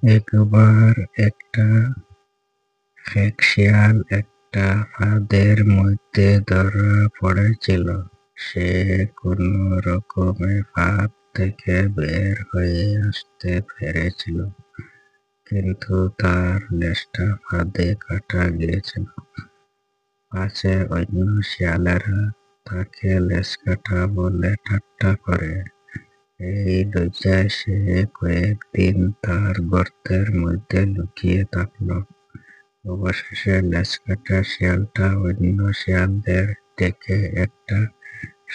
একবার একটা শিয়াল একটা ফাঁদের মধ্যে ধরা পড়েছিল। সে কোনো রকমে ফাঁদ থেকে বের হয়ে আসতে পেরেছিল, কিন্তু তার লেজটা ফাঁদে কাটা গিয়েছিল। পাছে অন্য শিয়ালেরা তাকে লেজকাটা বলে ঠাট্টা করে। এই লজ্জায় সে কয়েকদিন তার গর্তের মধ্যে লুকিয়ে থাকল। অবশেষে লেজকাটা শিয়ালটা অন্য শিয়ালদের ডেকে একটা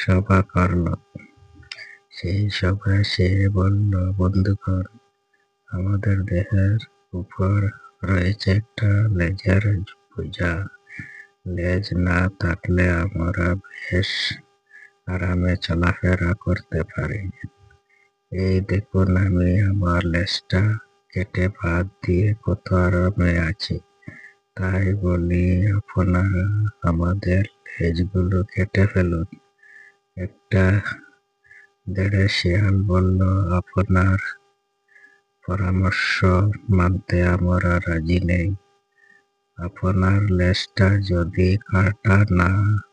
সভা করল। সেই সভায় সে বলল, বন্ধুগণ, আমাদের দেহের উপর রয়েছে একটা লেজের বোঝা। লেজ না থাকলে আমরা বেশ আরামে চলাফেরা করতে পারি। এই দেখুন, আমি আমার লেজটা কেটে বাদ দিয়ে কত আরামে আছি। তাই বলি, আপনারা আমাদের লেজগুলো কেটে ফেলুন। একটা দেড়ে শিয়াল বলল, আপনার পরামর্শ মানতে আমরা রাজি নেই। আপনার লেজটা যদি কাটা না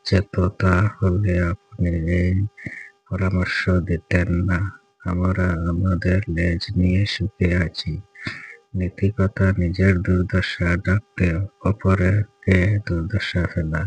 যেত তাহলে আপনি এই পরামর্শ দিতেন না। আমরা আমাদের লেজ নিয়ে সুখে আছি। নীতিকথা, নিজের দুর্দশা ঢাকতে অপরকে দুর্দশা ফেলা।